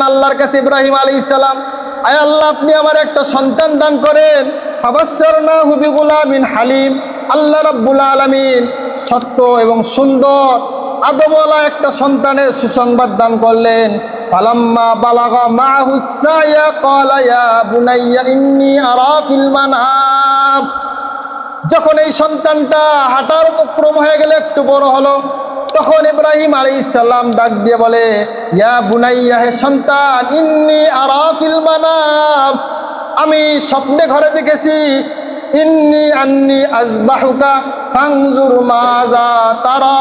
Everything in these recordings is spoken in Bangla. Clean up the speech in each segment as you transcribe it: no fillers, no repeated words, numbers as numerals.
আল্লাহর কাছে ইব্রাহিম আলাইহিস সালাম, আয় আল্লাহ আপনি আমার একটা সন্তান দান করেন। ফাবাশশারনাহু বিগুলামিন হালিম, আল্লাহ রাব্বুল আলামিন সত্য এবং সুন্দর আদবওয়ালা একটা সন্তানের সুসংবাদ দান করলেন। ফালাম্মা বালাগা মাআহুস সায়া ক্বালা ইয়া বুনাইয়া ইন্নী আরা ফিল মানাম, যখন এই সন্তানটা হাঁটার উপক্রম হয়ে গেল, একটু বড় হলো, তখন ইব্রাহিম আলাইহিস সালাম ডাক দিয়ে বলে, ইয়া বুনাইয়া, হে সন্তান, ইন্নী আরা ফিল মানাম, আমি স্বপ্নে ঘরে দেখেছি, ইন্নী আন্নী আযবাহুকা ফানজুর মাযা তারা,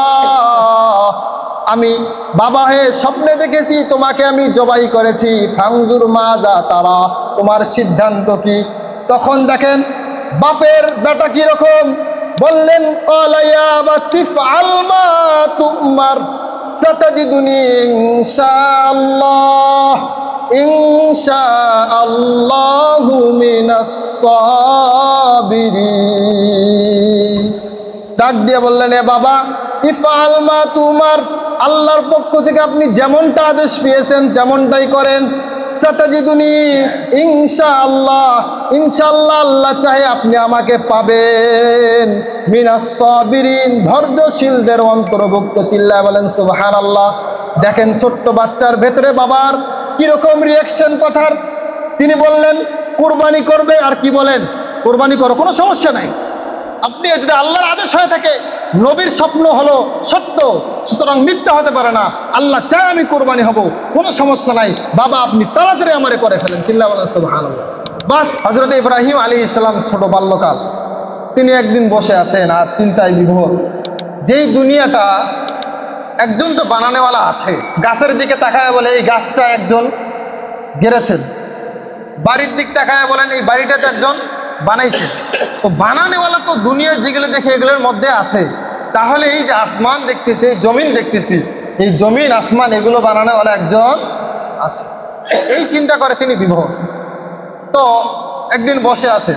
আমি বাবা হে স্বপ্নে দেখেছি তোমাকে আমি জবাই করেছি, ফানজুর মাযা তারা, তোমার সিদ্ধান্ত কি? তখন দেখেন বাপের বেটা কি রকম বললেন, ক্বালা ইয়া আবাতি ইফআল মা তু'মার সাতাজিদুনি ইনশাআল্লাহু মিনাস সাবিরিন। ডাক দিয়ে বললেন, এ বাবা, ইফআল মা তু'মার, আল্লাহর পক্ষ থেকে আপনি যেমনটা আদেশ পেয়েছেন তেমনটাই করেন। সাতাজিদুনি, ইনশাআল্লাহ, ইনশাআল্লাহ আল্লাহ চাহে আপনি আমাকে পাবেন, মিনাস সাবিরিন, ধৈর্যশীলদের অন্তর্ভুক্ত। চিল্লায় বলেন সুবহানাল্লাহ। দেখেন ছোট্ট বাচ্চার ভেতরে বাবার কিরকম রিয়াকশন কথার। তিনি বললেন কুরবানি করবে, আর কি বলেন, কুরবানি করো, কোনো সমস্যা নাই, আপনি যদি আল্লাহর আদেশ হয়ে থাকে, নবীর স্বপ্ন হলো সত্য, সুতরাং মিথ্যা হতে পারে না, আল্লাহ চায় আমি কুরবানি হব, কোনো সমস্যা নাই, বাবা আপনি তাড়াতাড়ি আমারে করে ফেলেন। চিল্লায় বলেন সুবহানাল্লাহ। বাস, হযরত ইব্রাহিম আলাইহিস সালাম ছোট বাল্যকাল, তিনি একদিন বসে আছেন আর চিন্তায় বিভোর। যেই দুনিয়াটা একজন তো বানানেওয়ালা আছে, গাছের দিকে তাকায় বলে এই গাছটা একজন গেড়েছেন, বাড়ির দিক তাকায় বলেন এই বাড়িটাতে একজন বানাইছে, তো বানানেওয়ালা তো দুনিয়া যেগুলো দেখে এগুলোর মধ্যে আছে, তাহলে এই যে আসমান দেখতেছি, এই জমিন দেখতেছি, এই জমিন আসমান এগুলো বানানেওয়ালা একজন আছে, এই চিন্তা করে তিনি বিভোর। তো একদিন বসে আছে,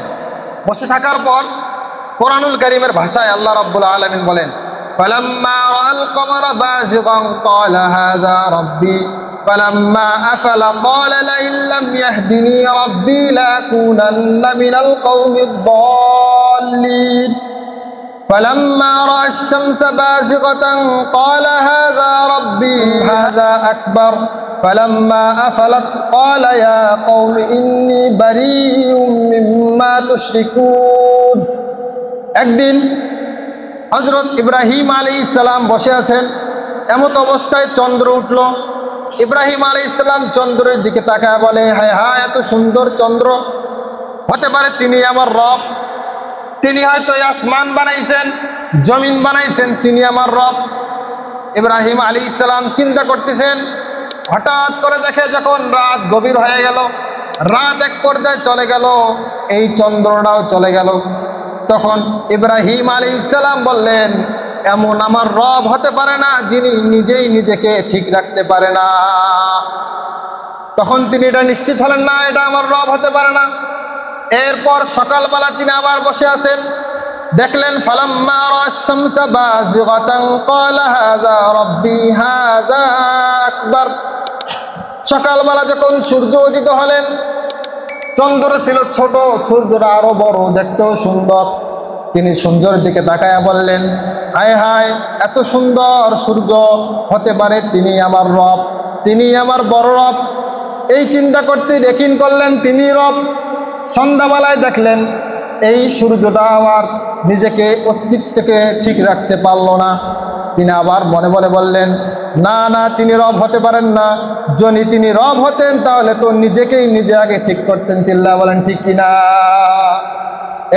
বসে থাকার পর কোরআনুল কারীমের ভাষায় আল্লাহ রাব্বুল আলামিন বলেন, ফালাম্মা রাআল কমারা বাযিগান ক্বালা হাযা রাব্বি ফালাম্মা আফালা ক্বালা লাইন লাম ইয়াহদিনি রাব্বি লাকুনান্না মিনাল কওমিদ দাল্লিন ফালাম্মা রাআ আশ-শামসা বাযিগাতান ক্বালা হাযা রাব্বি হাযা আকবার ফালাম্মা আফালাত ক্বালা ইয়া কওমি ইন্নী বারীউম মিম্মা তুশরিকুন। একদিন হযরত ইব্রাহিম আলাইহিস সালাম বসে আছেন, এমত অবস্থায় চন্দ্র উঠল। ইব্রাহিম আলাইহিস সালাম চন্দ্রের দিকে তাকায় বলে, হায় হায়, এত সুন্দর চন্দ্র, হতে পারে তিনি আমার রব, তিনি হয়তো আসমান বানাইছেন, জমিন বানাইছেন, তিনি আমার রব। ইব্রাহিম আলাইহিস সালাম চিন্তা করতেছেন, হঠাৎ করে দেখে যখন রাত গভীর হয়ে গেল, রাত এক পর্যায়ে চলে গেল, এই চন্দ্রটাও চলে গেল। তখন ইব্রাহিম আলাইহিস সালাম বললেন, এমন আমার রব হতে পারে না যিনি নিজেই নিজেকে ঠিক রাখতে পারে না। তখন তিনি এটা নিশ্চিত হলেন, না, এটা আমার রব হতে পারে না। এরপর সকালবেলা তিনি আবার বসে আছেন, দেখলেন ফালাম্মা রাআ আশ-শামসা বাযিগাতান ক্বালা হাযা রাব্বি হাযা আকবার। সকালবেলা যখন সূর্য উদিত হলেন, চন্দ্র ছিল ছোট, সূর্যটা আরো বড়, দেখতেও সুন্দর। তিনি সূর্যের দিকে তাকায়া বললেন, হায় হায়, এত সুন্দর সূর্য, হতে পারে তিনি আমার রব, তিনি আমার বড় রব। এই চিন্তা করতে ইয়াকিন করলেন তিনি রব। সন্ধ্যাবেলায় দেখলেন এই সূর্যটা আমার নিজেকে অস্তিত্বকে ঠিক রাখতে পারল না। তিনি আবার মনে মনে বললেন, না না, তিনি রব হতে পারেন না, যদি তিনি রব হতেন তাহলে তো নিজেকেই নিজে আগে ঠিক করতেন। চিল্লায়া বলেন ঠিক কিনা?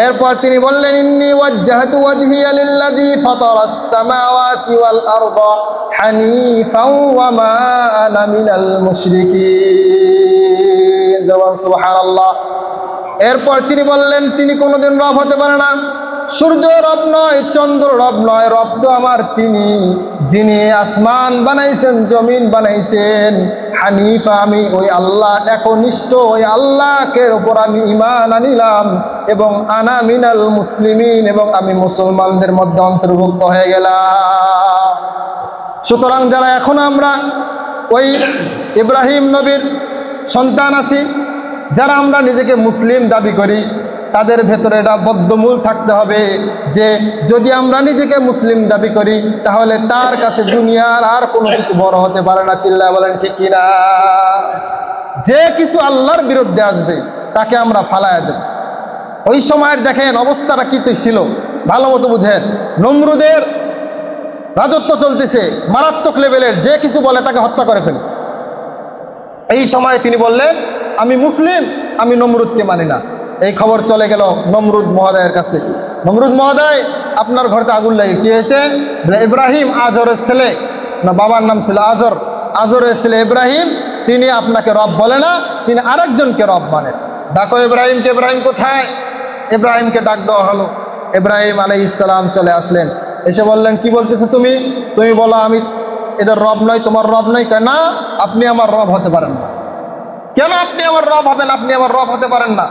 এরপর তিনি বললেন, ইন্নী ওয়াজ্জাহতু ওয়াজহিয়া লিল্লাযী ফাতারাস সামাওয়াতি ওয়াল আরদা হানিফাও ওয়া মা আনা মিনাল মুশরিকিন। সুবহানাল্লাহ। এরপর তিনি বললেন, তিনি কোনোদিন রব হতে পারে না, সূর্য রব নয়, চন্দ্র রব নয়, রব তো আমার তিনি, যিনি আসমান বানাইছেন, জমিন বানাইছেন। হানিফা, আমি ওই আল্লাহ একনিষ্ঠ, ওই আল্লাহকে উপর আমি ঈমান আনিলাম, এবং আনা মিনাল মুসলিমিন, এবং আমি মুসলমানদের মধ্যে অন্তর্ভুক্ত হয়ে গেলাম। সুতরাং যারা এখন আমরা ওই ইব্রাহিম নবীর সন্তান আছি, যারা আমরা নিজেকে মুসলিম দাবি করি তাদের ভেতরে এটা বদ্ধমূল থাকতে হবে যে যদি আমরা নিজেকে মুসলিম দাবি করি তাহলে তার কাছে দুনিয়ার আর কোনো কিছু বড় হতে পারে না। চিল্লায় বলেন ঠিক কিনা? যে কিছু আল্লাহর বিরুদ্ধে আসবে তাকে আমরা ফালায়া দেব। ওই সময়ের দেখেন অবস্থাটা কি ছিল, ভালো মতো বুঝেন। নমরুদের রাজত্ব চলতেছে মারাত্মক লেভেলের, যে কিছু বলে তাকে হত্যা করে ফেলে। এই সময় তিনি বললেন আমি মুসলিম, আমি নমরুদকে মানি না। এই খবর চলে গেল নমরুদ মহোদয়ের কাছে। নমরুদ মহোদয়, আপনার ঘরেতে আগুন লাগে, কি হয়েছে? ইব্রাহিম আজরের ছেলে, না বাবার নাম ছিল আজর, আজরের ছেলে ইব্রাহিম, তিনি আপনাকে রব বলে না, তিনি আরেকজনকে রব মানেন। ডাকো ইব্রাহিমকে। ইব্রাহিম কোথায়? ইব্রাহিমকে ডাক দেওয়া হলো। ইব্রাহিম আলাইহিস সালাম চলে আসলেন, এসে বললেন কি বলতেছো তুমি? তুমি বলো আমি এদের রব নয়, তোমার রব নয়। না, আপনি আমার রব হতে পারেন না। কেন আপনি আমার রব হবেন? আপনি আমার রব হতে পারেন না।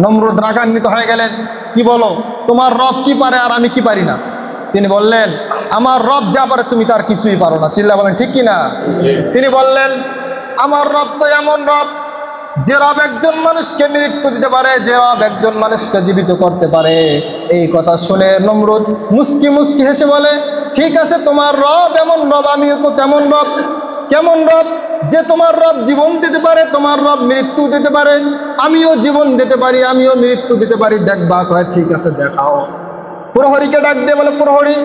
নমরুদ রাগান্বিত হয়ে গেলেন, কি বলো, তোমার রব কি পারে আর আমি কি পারি না? তিনি বললেন আমার রব যা পারে তুমি তার কিছুই পারো না। চিল্লা বলেন ঠিক কিনা? তিনি বললেন আমার রব তো এমন রব যে রব একজন মানুষকে মৃত্যু দিতে পারে, যে রব একজন মানুষকে জীবিত করতে পারে। এই কথা শুনে নমরুদ মুস্কি মুস্কি হেসে বলে ঠিক আছে, তোমার রব এমন রব, আমিও তো তেমন রব। কেমন রব? যে তোমার রব জীবন দিতে পারে, তোমার রব মৃত্যু দিতে পারে, আমিও জীবন দিতে পারি, আমিও মৃত্যু দিতে পারি, দেখবা? কয় ঠিক আছে দেখাও। প্রহরীকে ডাক দিয়ে বলে প্রহরী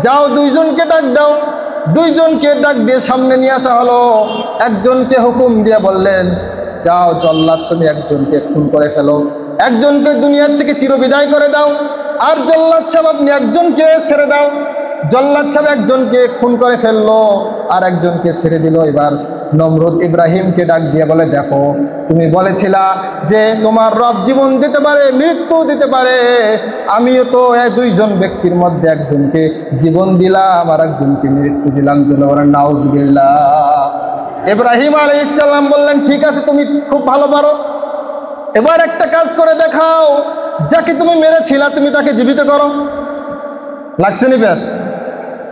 যাও দুইজনকে ডাক দাও। দুইজনকে ডাক দিয়ে সামনে নিয়ে আসা হলো। একজনকে হুকুম দিয়ে বললেন যাও জল্লাদ তুমি একজনকে খুন করে ফেলো, একজনকে দুনিয়ার থেকে চিরবিদায় করে দাও। আর জল্লাদ সাহেব আপনি একজনকে ছেড়ে দাও। জল্লাদ সাহেব একজনকে খুন করে ফেললো আর একজনকে ছেড়ে দিল। এবার নমরুদ ইব্রাহিমকে ডাক দিয়ে বলে দেখো, তুমি বলেছিলা যে তোমার রব জীবন দিতে পারে, মৃত্যু দিতে পারে, আমিও তো এই দুইজন ব্যক্তির মধ্যে একজনকে জীবন দিলাম আর একজনকে মৃত্যু দিলাম। যেন বলেন নাউজুবিল্লাহ। ইব্রাহিম আলাইহিস সালাম বললেন ঠিক আছে, তুমি খুব ভালো পারো, এবার একটা কাজ করে দেখাও, যাকে তুমি মেরেছিলা তুমি তাকে জীবিত করো। লাগছে নি ব্যাস?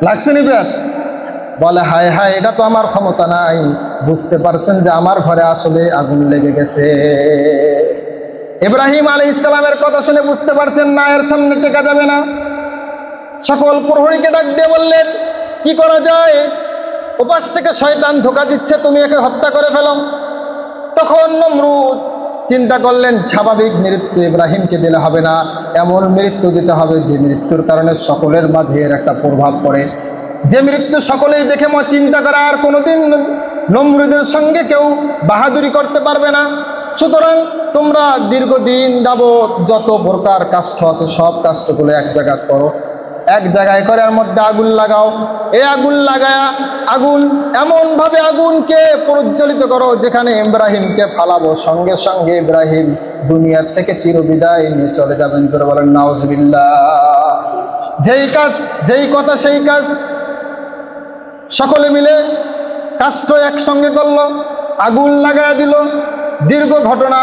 লাগছে নি ব্যাস? বলে হায় হায়, এটা তো আমার ক্ষমতা নাই। বুঝতে পারছেন যে আমার ঘরে আসলে আগুন লেগে গেছে। ইব্রাহিম আলাইহিস সালামের কথা শুনে বুঝতে পারছেন না এর সামনে টেকা যাবে না। সকল প্রহরীকে ডাক দিয়ে বললেন কি করা যায়? উপাস থেকে শয়তান ধোঁকা দিচ্ছে, তুমি একে হত্যা করে ফেলো। তখন নমরুদ চিন্তা করলেন স্বাভাবিক মৃত্যু ইব্রাহিমকে দিলে হবে না, এমন মৃত্যু দিতে হবে যে মৃত্যুর কারণে সকলের মাঝে এর একটা প্রভাব পড়ে, যে মৃত্যু সকলেই দেখে চিন্তা করে আর কোনোদিন নমরুদের সঙ্গে কেউ বাহাদুরি করতে পারবে না। সুতরাং তোমরা দীর্ঘদিন যাবৎ যত প্রকার কাষ্ঠ আছে সব কাষ্ঠগুলো এক জায়গায় করো, এক জায়গায় করে এর মধ্যে আগুন লাগাও। এই আগুন লাগায়া আগুন এমনভাবে আগুনকে প্রজ্বলিত করো যেখানে ইব্রাহিমকে ফালাবো, সঙ্গে সঙ্গে ইব্রাহিম দুনিয়ার থেকে চিরবিদায় নিয়ে চলে যাবেন। জোরে বলেন নাউজুবিল্লাহ। যেই কাজ যেই কথা সেই কাজ। সকলে মিলে কাষ্ঠ একসঙ্গে করলো, আগুন লাগায় দিল। দীর্ঘ ঘটনা।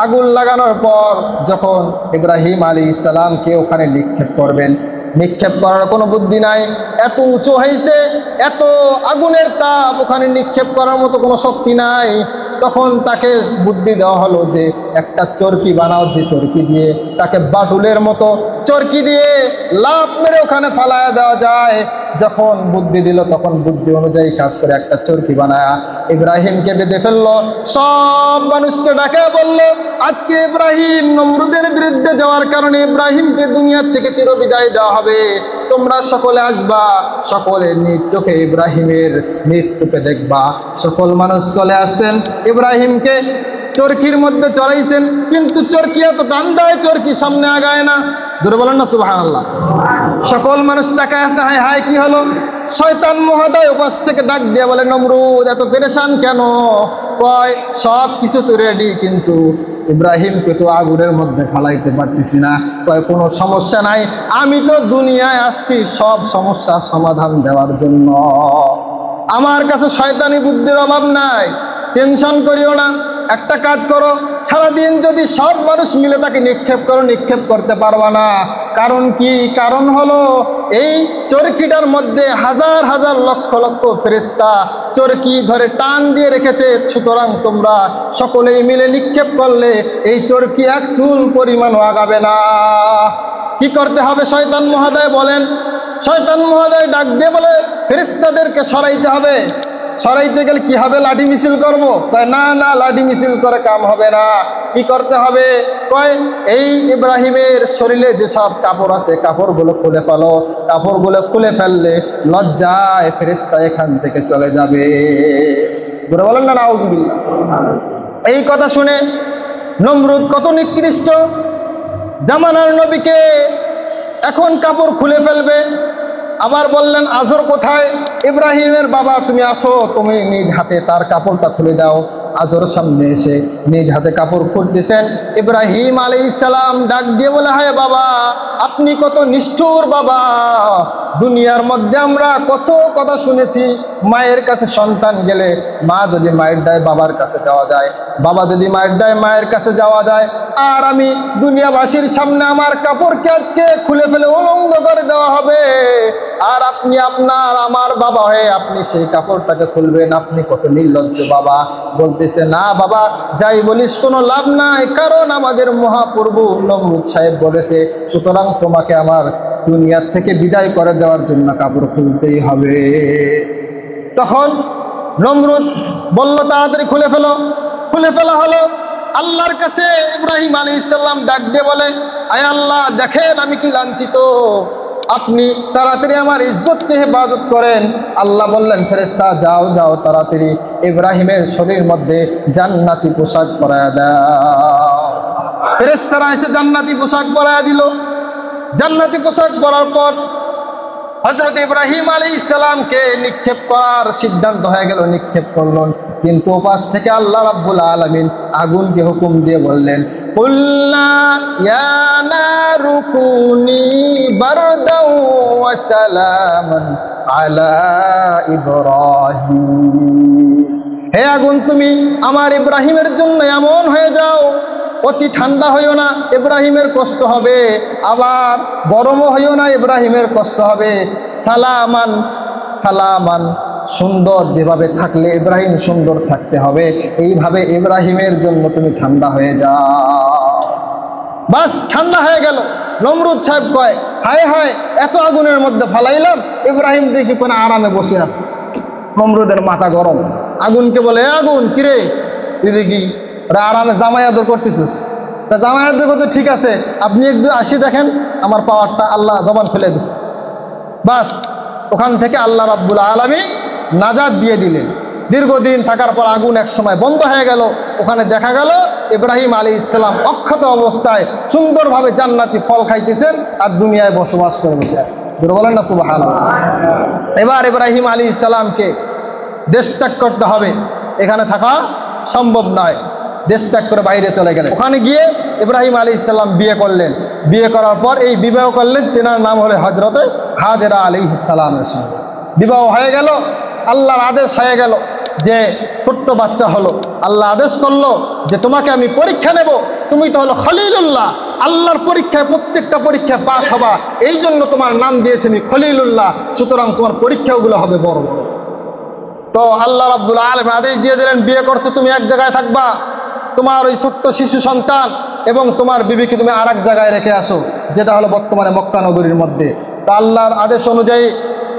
আগুন লাগানোর পর যখন ইব্রাহিম আলাইহিস সালামকে ওখানে নিক্ষেপ করবেন, নিক্ষেপ করার কোনো বুদ্ধি নাই, এত উঁচু হয়েছে, এত আগুনের তাপ, ওখানে নিক্ষেপ করার মতো কোনো শক্তি নাই। তখন তাকে বুদ্ধি দেওয়া হলো যে একটা চরকি বানাও, যে চরকি দিয়ে তাকে বাটুলের মতো চরকি দিয়ে লাফ মেরে ওখানে ফালায়া দেওয়া যায়। যখন বুদ্ধি দিল তখন বুদ্ধি অনুযায়ী কাজ করে একটা চরকি বানায়া ইব্রাহিমকে বেঁধে ফেললো। সব মানুষকে ডাকে বলল আজকে ইব্রাহিম নমরুদের বিরুদ্ধে যাওয়ার কারণে ইব্রাহিমকে দুনিয়ার থেকে চিরবিদায় দেওয়া হবে, তোমরা সকলে আসবা, সকলে নিজ চোখে ইব্রাহিমের মৃত্যুকে দেখবা। সকল মানুষ চলে আসছেন, ইব্রাহিমকে চরকির মধ্যে চড়াইছেন, কিন্তু চরকি এত টান দেয় চরকি সামনে আগায় না। দূরে বলেন না সুবহানাল্লাহ। সকল মানুষ তাকায় আসতে, হায় হায় কি হলো? শয়তান মহোদয় উপাস থেকে ডাক দিয়ে বলে নমরুদ এত পেরেশান কেন? কয় সব কিছু তো রেডি, কিন্তু ইব্রাহিমকে তো আগুনের মধ্যে ফালাইতে পারতেছি না। কয় কোনো সমস্যা নাই, আমি তো দুনিয়ায় আসছি সব সমস্যার সমাধান দেওয়ার জন্য, আমার কাছে শয়তানি বুদ্ধির অভাব নাই, টেনশন করিও না। একটা কাজ করো, সারাদিন যদি সব মানুষ মিলে তাকে নিক্ষেপ করো, নিক্ষেপ করতে পারবা না। কারণ কি? কারণ হলো এই চরকিটার মধ্যে হাজার হাজার লক্ষ লক্ষ ফেরেশতা চরকি ধরে টান দিয়ে রেখেছে, সুতরাং তোমরা সকলেই মিলে নিক্ষেপ করলে এই চরকি এক চুল পরিমাণও আগাবে না। কি করতে হবে শয়তান মহোদয় বলেন? শয়তান মহোদয় ডাক দিয়ে বলে ফেরেশতাদেরকে সরাইতে হবে। সরাইতে গেলে কি হবে? লাঠি মিছিল করবো? কয় না না, লাঠি মিছিল করে কাম হবে না। কি করতে হবে? কয় এই ইব্রাহিমের শরীরে যেসব কাপড় আছে কাপড়গুলো খুলে ফেলো। কাপড়গুলো খুলে ফেললে লজ্জায় ফেরেশতা এখান থেকে চলে যাবে। বলে বলেন না নাউজুবিল্লাহ। এই কথা শুনে নমরুদ কত নিকৃষ্ট জামানার নবীকে এখন কাপড় খুলে ফেলবে। আবার বললেন আজর কোথায়? ইব্রাহিমের বাবা তুমি আসো, তুমি নিজ হাতে তার কাপড়টা খুলে দাও। আজর সামনে এসে নিজ হাতে কাপড় খুলতেছেন। ইব্রাহিম আলাইহিস সালাম ডাক দিয়ে বলে হায় বাবা, আপনি কত নিষ্ঠুর বাবা। দুনিয়ার মধ্যে আমরা কত কথা শুনেছি, মায়ের কাছে সন্তান গেলে মা যদি মায়ের দেয় বাবার কাছে যাওয়া যায়, বাবা যদি মায়ের দেয় মায়ের কাছে যাওয়া যায়। আর আমি দুনিয়াবাসীর সামনে আমার কাপড়কে আজকে খুলে ফেলে উলঙ্গ করে দেওয়া হবে, আর আপনি আপনার আমার বাবা হয়ে আপনি সেই কাপড়টাকে খুলবেন? আপনি কত নির্লজ্জ বাবা। বলতেছে না বাবা, যাই বলিস কোনো লাভ নাই, কারণ আমাদের মহাপ্রভু নমরুদ সাহেব বলেছে, সুতরাং তোমাকে আমার দুনিয়ার থেকে বিদায় করে দেওয়ার জন্য কাপড় খুলতেই হবে। তখন নমরুদ বলল তাড়াতাড়ি খুলে ফেলো। খুলে ফেলা হলো। আল্লাহর কাছে ইব্রাহিম আলাইহিস সালাম ডাক দিয়ে বলে আয় আল্লাহ, দেখেন আমি কি লাঞ্ছিত, আপনি তাড়াতাড়ি আমার ইজ্জতকে হেফাজত করেন। আল্লাহ বললেন ফেরেশতা যাও যাও, তাড়াতাড়ি ইব্রাহিমের শরীরের মধ্যে জান্নাতি পোশাক পরায়া দাও। ফেরেশতারা এসে জান্নাতি পোশাক পরায়া দিল। জান্নাতি পোশাক পরার পর হযরত ইব্রাহিম আলাইহিস সালামকে নিক্ষেপ করার সিদ্ধান্ত হয়ে গেল। নিক্ষেপ করলেন, কিন্তু ওপাশ থেকে আল্লাহ রাব্বুল আলামিন আগুনকে হুকুম দিয়ে বললেন কুল্লা ইয়া নারু কুনি বারদাও ওয়া সালামান আলা ইব্রাহিম। হে আগুন, তুমি আমার ইব্রাহিমের জন্য এমন হয়ে যাও, অতি ঠান্ডা হইও না, ইব্রাহিমের কষ্ট হবে, আবার গরমও হইও না, ইব্রাহিমের কষ্ট হবে। সালামান সালামান, সুন্দর যেভাবে থাকলে ইব্রাহিম সুন্দর থাকতে হবে, এইভাবে ইব্রাহিমের জন্য তুমি ঠান্ডা হয়ে যাও। বাস ঠান্ডা হয়ে গেল। নমরুদ সাহেব কয় হায় হায়, এত আগুনের মধ্যে ফালাইলাম, ইব্রাহিম দেখি কোনো আরামে বসে আছে। নমরুদের মাথা গরম। আগুনকে বলে এ আগুন, কিরে কি আরামে জামাই আদর করতেছিস? জামাই আদর করতে ঠিক আছে, আপনি একটু আসি দেখেন আমার পাওয়ারটা। আল্লাহ জবান খুলে দিচ্ছে। বাস ওখান থেকে আল্লাহ রাব্বুল আলামিন নাজাত দিয়ে দিলেন। দীর্ঘদিন থাকার পর আগুন এক সময় বন্ধ হয়ে গেল। ওখানে দেখা গেল ইব্রাহিম আলাইহিস সালাম অক্ষত অবস্থায় সুন্দরভাবে জান্নাতি ফল খাইতেছেন আর দুনিয়ায় বসবাস করে বসে আছে। বলেন না সুবহানাল্লাহ। এবার ইব্রাহিম আলাইহিস সালামকে দেশ ত্যাগ করতে হবে, এখানে থাকা সম্ভব নয়। দেশ ত্যাগ করে বাইরে চলে গেলেন। ওখানে গিয়ে ইব্রাহিম আলাইহিস সালাম বিয়ে করলেন। বিয়ে করার পর এই বিবাহ করলেন, তেনার নাম হলো হযরত হাজেরা আলাইহিস সালামের সঙ্গে। বিবাহ হয়ে গেল, আল্লাহর আদেশ হয়ে গেল যে ছোট্ট বাচ্চা হলো। আল্লাহ আদেশ করলো যে তোমাকে আমি পরীক্ষা নেব, তুমি তো হলো খলিলুল্লাহ, আল্লাহর পরীক্ষায় প্রত্যেকটা পরীক্ষায় পাশ হবা, এই জন্য তোমার নাম দিয়েছি আমি খলিলুল্লাহ, সুতরাং তোমার পরীক্ষাগুলো হবে বড় বড়। তো আল্লাহ রাব্বুল আলামিন আদেশ দিয়ে দিলেন বিয়ে করছো তুমি এক জায়গায় থাকবা, তোমার ওই ছোট্ট শিশু সন্তান এবং তোমার বিবিকে তুমি আর এক জায়গায় রেখে আসো, যেটা হলো বর্তমানে মক্কা নগরীর মধ্যে। তা আল্লাহর আদেশ অনুযায়ী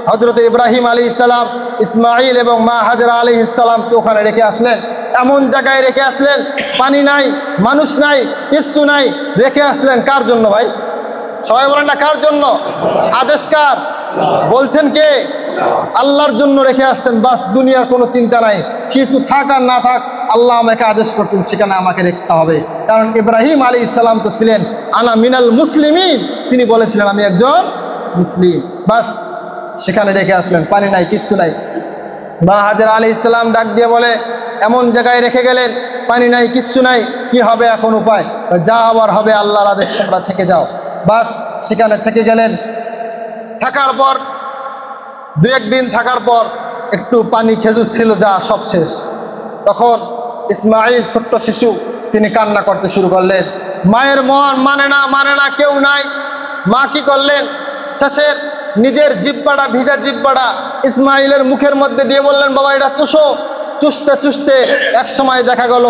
হযরত ইব্রাহিম আলাইহিস সালাম ইসমাইল এবং মা হাজেরা আলাইহিস সালামকে ওখানে রেখে আসলেন। এমন জায়গায় রেখে আসলেন, পানি নাই, মানুষ নাই, কিচ্ছু নাই, রেখে আসলেন কার জন্য ভাই? সবাই বলেন না কার জন্য? আদেশ কার? বলছেন কে? আল্লাহর জন্য রেখে আসছেন। বাস দুনিয়ার কোনো চিন্তা নাই, কিছু থাক আর না থাক, আল্লাহ আমাকে আদেশ করছেন সেখানে আমাকে রাখতে হবে। কারণ ইব্রাহিম আলাইহিস সালাম তো ছিলেন আনা মিনাল মুসলিমিন, তিনি বলেছিলেন আমি একজন মুসলিম। বাস সেখানে রেখে আসলেন, পানি নাই, কিচ্ছু নাই। মা হাজেরা আলাইহিস সালাম ডাক দিয়ে বলে এমন জায়গায় রেখে গেলেন, পানি নাই, কিচ্ছু নাই, কি হবে এখন উপায়? যা আবার হবে, আল্লাহর আদেশ, তোমরা থেকে যাও। বাস সেখানে থেকে গেলেন। থাকার পর দু একদিন থাকার পর একটু পানি খেজুর ছিল, যা সব শেষ। তখন ইসমাইল ছোট্ট শিশু, তিনি কান্না করতে শুরু করলেন। মায়ের মন মানে না, কেউ নাই। মা কি করলেন? শেষের নিজের জিব্বাটা, ভিজা জিব্বাটা ইসমাইলের মুখের মধ্যে দিয়ে বললেন, বাবা এটা চুষো। চুষতে চুষতে এক সময় দেখা গেল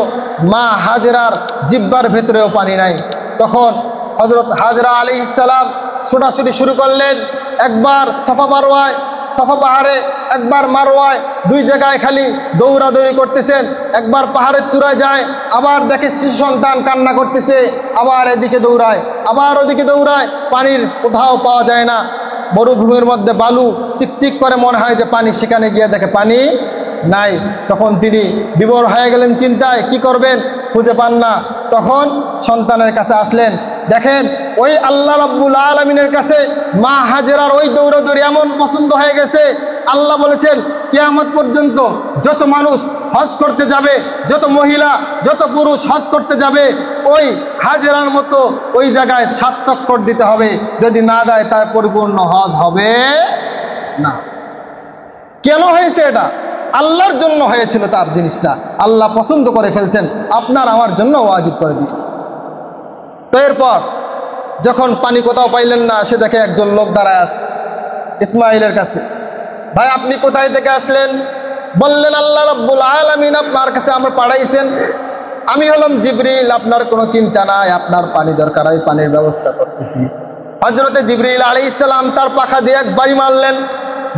মা হাজেরার জিব্বার ভেতরেও পানি নাই। তখন হযরত হাজরা আলাইহিস সালাম ছোটাছুটি শুরু করলেন। একবার সাফা পাহাড়ে, একবার মারওয়ায়, দুই জায়গায় খালি দৌড়াদৌড়ি করতেছেন। একবার পাহাড়ের চূড়ায় যায়, আবার দেখে শিশু সন্তান কান্না করতেছে, আবার এদিকে দৌড়ায়, আবার ওদিকে দৌড়ায়, পানির কোথাও পাওয়া যায় না। মরুভূমির মধ্যে বালু চিকচিক করে, মনে হয় যে পানি, সেখানে গিয়ে দেখে পানি নাই। তখন তিনি বিভোর হয়ে গেলেন চিন্তায়, কি করবেন, খুঁজে পান না। তখন সন্তানের কাছে আসলেন। দেখেন ওই আল্লাহ রাব্বুল আলামিনের কাছে মা হাজেরার ওই দৌড়াদৌড়ি এমন পছন্দ হয়ে গেছে, আল্লাহ বলেছেন কিয়ামত পর্যন্ত যত মানুষ হজ করতে যাবে, যত মহিলা যত পুরুষ হজ করতে যাবে, ওই হাজেরার মতো ওই জায়গায় 7 চক্কর দিতে হবে। যদি না দেয় তার পরিপূর্ণ হজ হবে না। কেন হয়েছে এটা? আল্লাহর জন্য হয়েছিল। তার জিনিসটা আল্লাহ পছন্দ করে ফেলছেন, আপনার আমার জন্য ওয়াজিব করে দিয়েছে। তো এরপর যখন পানি কোথাও পাইলেন না, সে দেখে একজন লোক দাঁড়ায় আছে ইসমাইলের কাছে। ভাই আপনি কোথায় থেকে আসলেন? বললেন আল্লাহ রাব্বুল আলামিন আপনার কাছে আমরা পাঠাইছেন। আমি হলাম জিবরিল, আপনার কোনো চিন্তা নাই, আপনার পানি দরকার, আমি পানির ব্যবস্থা করতেছি। হযরতে জিবরিল আলাইহিস সালাম তার পাখা দিয়ে এক বাড়ি মারলেন।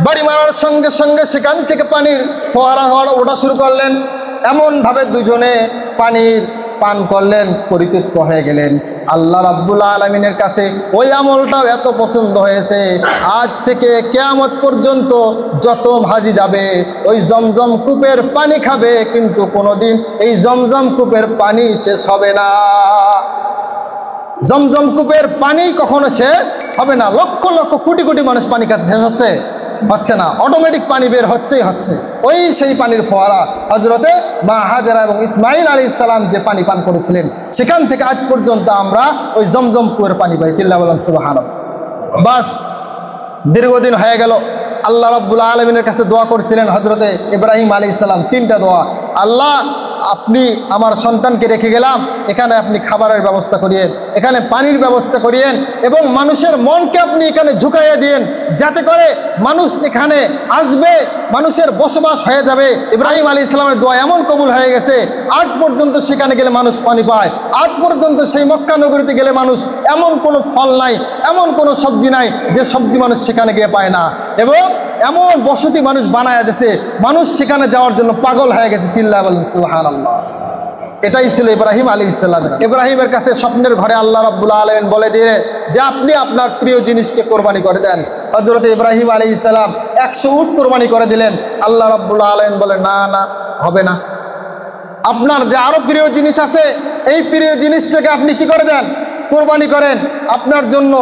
বাড়ি মারার সঙ্গে সঙ্গে সেখান থেকে পানির ফোয়ারা ওঠা শুরু করলেন। এমনভাবে দুজনে পানির পান করলেন, পরিতৃপ্ত হয়ে গেলেন। আল্লাহ রাব্বুল আলামিনের কাছে ওই আমলটাও এত পছন্দ হয়েছে, আজ থেকে কিয়ামত পর্যন্ত যত ভাজি যাবে ওই জমজম কূপের পানি খাবে, কিন্তু কোনোদিন এই জমজম কূপের পানি শেষ হবে না। জমজম কূপের পানি কখনো শেষ হবে না। লক্ষ লক্ষ কোটি কোটি মানুষ পানি খাচ্ছে, শেষ হচ্ছে না, অটোমেটিক পানি বের হচ্ছে। ওই সেই পানির ফোয়ারা হযরতে মা হাজেরা এবং ইসমাইল আলাইহিস সালাম যে পানি পান করেছিলেন, সেখান থেকে আজ পর্যন্ত আমরা ওই জমজম কুয়ের পানি পাই। চিল্লাহ বলেন সুবহানাল্লাহ। বাস দীর্ঘদিন হয়ে গেল। আল্লাহ রাব্বুল আলামিনের কাছে দোয়া করেছিলেন হযরতে ইব্রাহিম আলাইহিস সালাম, 3টা দোয়া। আল্লাহ আপনি আমার সন্তানকে রেখে গেলাম, এখানে আপনি খাবারের ব্যবস্থা করিয়েন, এখানে পানির ব্যবস্থা করিয়েন, এবং মানুষের মনকে আপনি এখানে ঝুঁকাইয়া দিয়েন, যাতে করে মানুষ এখানে আসবে, মানুষের বসবাস হয়ে যাবে। ইব্রাহিম আলাইহিস সালামের দোয়া এমন কবুল হয়ে গেছে, আজ পর্যন্ত সেখানে গেলে মানুষ পানি পায়। আজ পর্যন্ত সেই মক্কা নগরীতে গেলে মানুষ, এমন কোনো ফল নাই, এমন কোনো সবজি নাই যে সবজি মানুষ সেখানে গিয়ে পায় না, এবং এমন বসতি মানুষ বানায় দিয়েছে, মানুষ সেখানে যাওয়ার জন্য পাগল হয়ে গেছে। চিল্লাহ বলেন সুবহানাল্লাহ। এটাই ছিল ইব্রাহিম আলাইহিস সালাম। ইব্রাহিমের কাছে স্বপ্নের ঘরে আল্লাহ রাব্বুল আলামিন বলে দিয়ে যে আপনি আপনার প্রিয় জিনিসকে কোরবানি করে দেন। হযরতে ইব্রাহিম আলাইহিস সালাম 100 উট কোরবানি করে দিলেন। আল্লাহ রাব্বুল আলামিন বলে না না, হবে না, আপনার যে আরো প্রিয় জিনিস আছে, এই প্রিয় জিনিসটাকে আপনি কি করে দেন, কোরবানি করেন। আপনার জন্য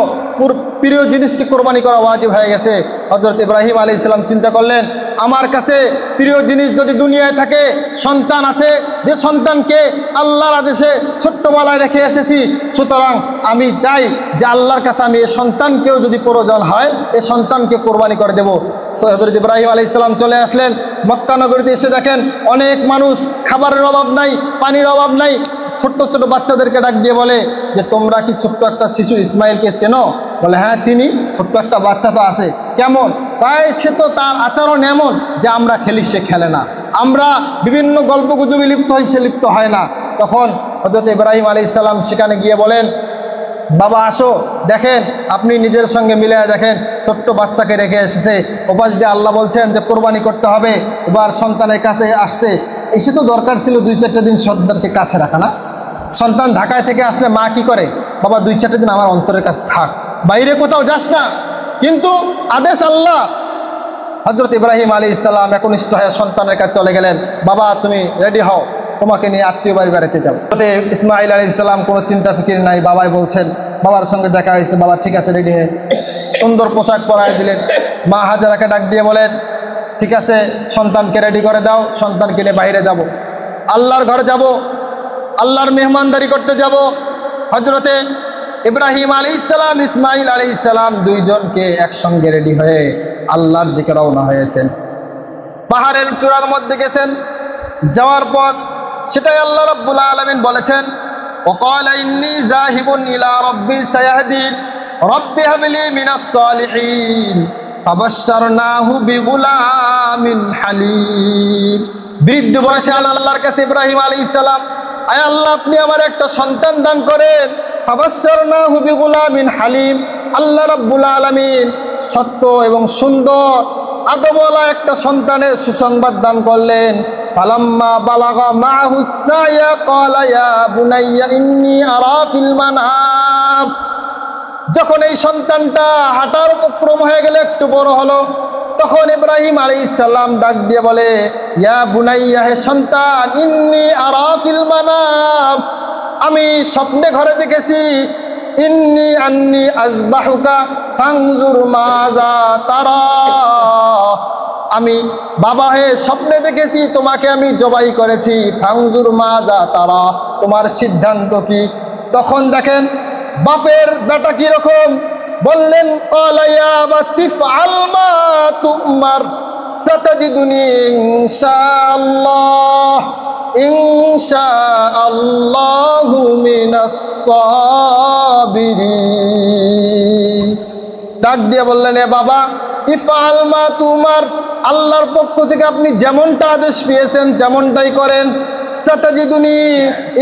প্রিয় জিনিসকে কোরবানি করা ওয়াজিব হয়ে গেছে। হযরত ইব্রাহিম আলাইহিস সালাম চিন্তা করলেন, আমার কাছে প্রিয় জিনিস যদি দুনিয়ায় থাকে, সন্তান আছে, যে সন্তানকে আল্লাহর আদেশে ছোট্টবেলায় রেখে এসেছি, সুতরাং আমি চাই যে আল্লাহর কাছে আমি এই সন্তানকেও যদি প্রয়োজন হয়, এই সন্তানকে কোরবানি করে দেব। হযরত ইব্রাহিম আলাইহিস সালাম চলে আসলেন মক্কা নগরীতে। এসে দেখেন অনেক মানুষ, খাবারের অভাব নাই, পানির অভাব নাই। ছোট্ট ছোট বাচ্চাদেরকে ডাক দিয়ে বলে যে তোমরা কি ছোট্ট একটা শিশু ইসমাইলকে চেনো? বলে হ্যাঁ চিনি, ছোট্ট একটা বাচ্চা তো আছে। কেমন? তাই সে তো তার আচরণ এমন যে আমরা খেলি, সে খেলে না, আমরা বিভিন্ন গল্প গুজবে লিপ্ত হই, সে লিপ্ত হয় না। তখন হযরত ইব্রাহিম আলাইহিস সালাম সেখানে গিয়ে বলেন, বাবা আসো, দেখেন আপনি নিজের সঙ্গে মিলে দেখেন ছোট্ট বাচ্চাকে রেখে এসেছে। ওপাশ দিয়ে আল্লাহ বলছেন যে কোরবানি করতে হবে। এবার সন্তানের কাছে আসছে, এসে তো দরকার ছিল 2-4 দিন সন্তানকে কাছে রাখা, না? সন্তান ঢাকায় থেকে আসলে মা কি করে, বাবা 2-4 দিন আমার অন্তরের কাছে থাক, বাইরে কোথাও যাস না। কিন্তু আদেশ আল্লাহ। হযরত ইব্রাহিম আলাইহিস সালাম একনিষ্ঠ হয়ে সন্তানের কাছে চলে গেলেন, বাবা তুমি রেডি হও, তোমাকে নিয়ে আত্মীয় বাড়ি বেড়াতে যাও। ইসমাইল আলাইহিস সালাম কোনো চিন্তা ফিকির নাই, বাবাই বলছেন, বাবার সঙ্গে দেখা হয়েছে, বাবা ঠিক আছে রেডি হয়ে সুন্দর পোশাক পরায় দিলেন। মা হাজেরাকে ডাক দিয়ে বলেন, ঠিক আছে সন্তানকে রেডি করে দাও, সন্তানকে নিয়ে বাইরে যাব, আল্লাহর ঘরে যাব, আল্লাহর মেহমানদারি করতে যাব। হযরতে ইব্রাহিম আলাইহিস সালাম, ইসমাইল আলাইহিস সালাম দুইজনকে একসঙ্গে রেডি হয়ে আল্লাহর দিকে রওনা হয়েছেন। পাহাড়ের চূড়ার মধ্যে গেছেন। যাওয়ার পর সেটাই আল্লাহ রাব্বুল আলামিন বলেছেন, ওয়াকালা ইন্নী যাহিবুন ইলা রাব্বি সায়াহদিন রব্বি হাবলি মিনাস সালিহিন। ফাবাশশারনাহু বিগুলামিন হালিম। বৃদ্ধ বয়সে আল্লাহর কাছে ইব্রাহিম আলাইহিস সালাম, আয় আল্লাহ আপনি আমার একটা সন্তান দান করেন। ফাবাশশারনাহু বিগুলামিন হালিম। আল্লাহ রাব্বুল আলামিন সত্য এবং সুন্দর আদবওয়ালা একটা সন্তানের সুসংবাদ দান করলেন। ফালাম্মা বালাগা মাহুস সায়া ক্বালা ইয়া বুনাইয়া ইন্নী আরা ফিল মানাম। যখন এই সন্তানটা হাঁটার উপক্রম হয়ে গেল, একটু বড় হলো, তখন ইব্রাহিম আলাইহিস সালাম ডাক দিয়ে বলে, ইয়া বুনাইয়া, হে সন্তান, ইন্নী আরা ফিল মানাম, আমি স্বপ্নে ঘরে দেখেছি, ইন্নী আন্নী আযবাহুকা ফানজুর মাযা তারা, আমি বাবা হে স্বপ্নে দেখেছি তোমাকে আমি জবাই করেছি, ফানজুর মাযা তারা, তোমার সিদ্ধান্ত কি? তখন দেখেন বাপের বেটা কি রকম বললেন, ক্বালা ইয়া আবাতি ফাআল মা তুমার সাতাজিদুনি ইনশাআল্লাহু মিনাস সাবিরিন। ডাক দিয়ে বললেন, এ বাবা, ইফআল মা তুমার, আল্লাহর পক্ষ থেকে আপনি যেমনটা আদেশ পেয়েছেন তেমনটাই করেন। সাতাজিদুনি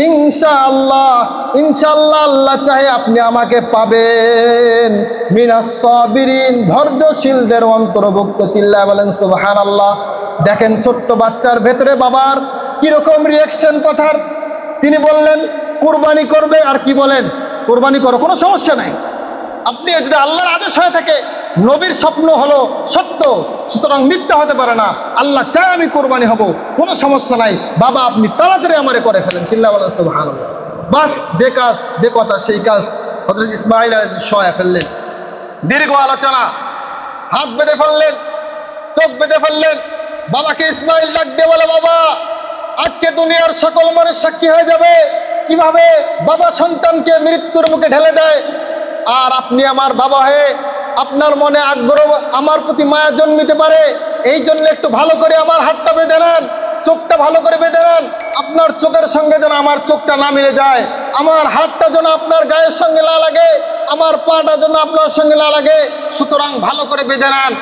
ইনশাআল্লাহ, ইনশাআল্লাহ আল্লাহ চাহে আপনি আমাকে পাবেন মিনাস সাবিরিন, ধৈর্যশীলদের অন্তর্ভুক্ত। চিল্লায় বলেন সুবহানাল্লাহ। দেখেন ছোট্ট বাচ্চার ভেতরে বাবার কিরকম রিয়াকশন কথার। তিনি বললেন কুরবানি করবে, আর কি বলেন, কুরবানি করো, কোনো সমস্যা নাই। আপনি যদি আল্লাহর আদেশ হয়ে থাকে, নবীর স্বপ্ন হলো সত্য, সুতরাং মিথ্যা হতে পারে না। আল্লাহ চায় আমি কোরবানি হব, কোনো সমস্যা নাই, বাবা আপনি তাড়াতাড়ি আমারে করে ফেলেন। চিল্লাহ বলেন সুবহানাল্লাহ। বাস যে কাজ, যে কথা সেই কাজ হযরত ইসমাঈল আলাইহিস সালাম ফেললেন। দীর্ঘ আলোচনা, হাত বেঁধে ফেললেন, চোখ বেঁধে ফেললেন। বাবাকে ইসমাঈল ডাক দিয়ে বলে, বাবা আজকে দুনিয়ার সকল মানুষ সাক্ষী হয়ে যাবে কিভাবে বাবা সন্তানকে মৃত্যুর মুখে ঢেলে দেয়, আর আপনি আমার বাবা হয়ে আপনার মনে আগ্রহ, আমার প্রতি মায়া জন্মিতে পারে, এই জন্য একটু ভালো করে আমার হাতটা বেঁধে নেন, চোখটা ভালো করে বেঁধে নেন। আপনার চোখের সঙ্গে যেন আমার চোখটা না মিলে যায়, আমার হাতটা যেন আপনার গায়ের সঙ্গে না লাগে, আমার পাটা যেন আপনার সঙ্গে না লাগে, সুতরাং ভালো করে বেঁধে নেন।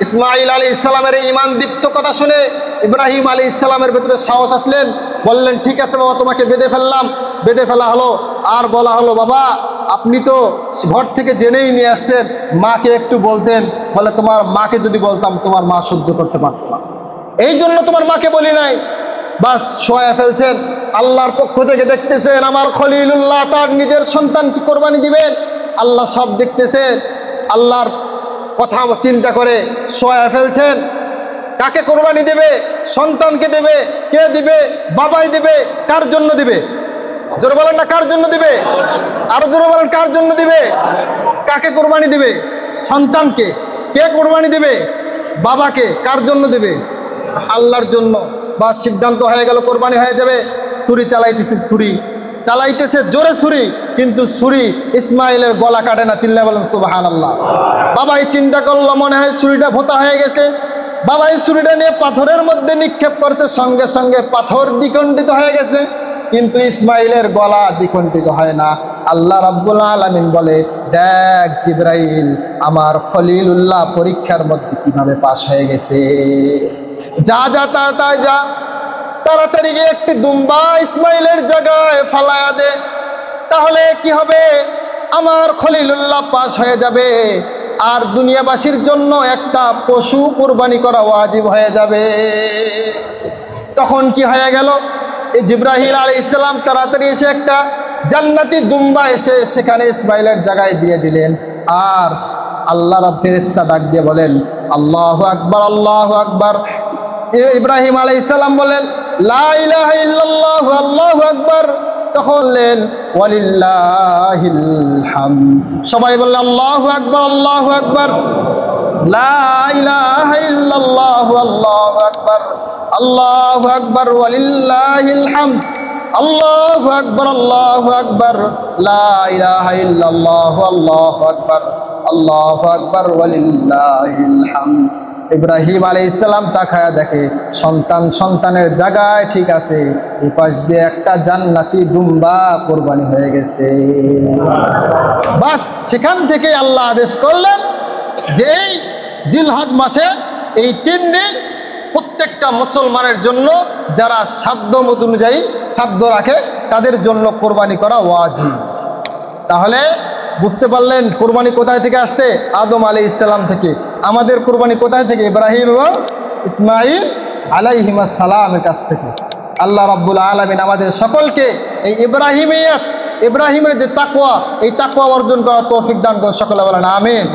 ইসমাঈল আলাইহিস সালামের ঈমান দীপ্ত কথা শুনে ইব্রাহিম আলাইহিস সালামের ভিতরে সাহস আসলেন। বললেন, ঠিক আছে বাবা, তোমাকে বেঁধে ফেললাম। বেঁধে ফেলা হলো। আর বলা হলো, বাবা আপনি তো ঘর থেকে জেনেই নিয়ে আসছেন, মাকে একটু বলতেন। বলে, তোমার মাকে যদি বলতাম তোমার মা সহ্য করতে পারত না, এই জন্য তোমার মাকে বলি নাই। বাস শোয়া ফেলছেন। আল্লাহর পক্ষ থেকে দেখতেছেন আমার খলিলুল্লাহ তার নিজের সন্তানকে কোরবানি দিবেন, আল্লাহ সব দেখতেছেন। আল্লাহর কথা চিন্তা করে শোয়া ফেলছেন। কাকে কোরবানি দেবে? সন্তানকে দেবে। কে দিবে? বাবাই দিবে। কার জন্য দিবে? জোরে বলেন না, কার জন্য দিবে? আরো জোরে বলেন, কার জন্য দিবে? কাকে কোরবানি দিবে? সন্তানকে। কে কোরবানি দিবে? বাবাকে। কার জন্য দিবে? আল্লাহর জন্য। বা সিদ্ধান্ত হয়ে গেল, কোরবানি হয়ে যাবে। ছুরি চালাইতেছে, ছুরি চালাইতেছে জোরে ছুরি, কিন্তু ছুরি ইসমাইলের গলা কাটে না। চিল্লা বলেন সুবহানাল্লাহ। বাবাই চিন্তা করলো, মনে হয় ছুরিটা ভোতা হয়ে গেছে। বাবাই ছুরিটা নিয়ে পাথরের মধ্যে নিক্ষেপ করছে, সঙ্গে সঙ্গে পাথর দ্বিখণ্ডিত হয়ে গেছে, কিন্তু ইসমাইলের গলা দ্বিখণ্ডিত হয় না। আল্লাহ রাব্বুল আলামিন বলে, দেখ জিবরাইল, আমার খলিলুল্লাহ পরীক্ষার মধ্যে কিভাবে পাশ হয়ে গেছে। যা যা তাড়াতাড়ি যা, তাড়াতাড়ি গিয়ে একটি দুম্বা ইসমাইলের জায়গায় ফালায়া দে, তাহলে কি হবে, আমার খলিলুল্লাহ পাশ হয়ে যাবে, আর দুনিয়াবাসীর জন্য একটা পশু কুরবানি করা ওয়াজিব হয়ে যাবে। তখন কি হয়ে গেল, এই জিবরাইল আলাইহিস সালাম তাড়াতাড়ি এসে একটা জান্নাতি দুম্বা এসে সেখানে ইসমাইলের জায়গায় দিয়ে দিলেন। আর আল্লাহ রাব্বুল ফেরেশতা ডাক দিয়ে বলেন, আল্লাহু আকবার, আল্লাহু আকবার। ইব্রাহিম আলাইহিস সালাম বলেন, লা ইলাহা ইল্লাল্লাহু, আল্লাহু আকবার। তখন বললেন, ওয়ালিল্লাহিল হামদ। সবাই বললেন, আল্লাহু আকবার, আল্লাহু আকবার। লা ইলাহা ইল্লাল্লাহু, আল্লাহু আকবার, আল্লাহু আকবার, ওয়ালিল্লাহিল হামদ। আল্লাহু আকবার, আল্লাহু আকবার। লা ইলাহা ইল্লাল্লাহু, আল্লাহু আকবার, আল্লাহু আকবার, ওয়ালিল্লাহিল হামদ। ইব্রাহিম আলাইহিস সালাম তাকায়া দেখে সন্তানের জায়গায় ঠিক আছে, এই পাশ দিয়ে একটা জান্নাতি দুম্বা কোরবানি হয়ে গেছে। বাস সেখান থেকে আল্লাহ আদেশ করলেন যে এই জিলহজ মাসে এই 3 দিন প্রত্যেকটা মুসলমানের জন্য যারা সাধ্য অনুযায়ী সাধ্য রাখে তাদের জন্য কোরবানি করা ওয়াজিব। তাহলে বুঝতে পারলেন কোরবানি কোথায় থেকে আসছে? আদম আলাইহিস সালাম থেকে। আমাদের কোরবানি কোথায় থেকে? ইব্রাহিম এবং ইসমাঈল আলাইহিমাস সালামের কাছ থেকে। আল্লাহ রাব্বুল আলামিন আমাদের সকলকে এই ইব্রাহিমের যে তাকওয়া, এই তাকওয়া অর্জন করার তৌফিক দান করুন। সকলে বলেন আমিন।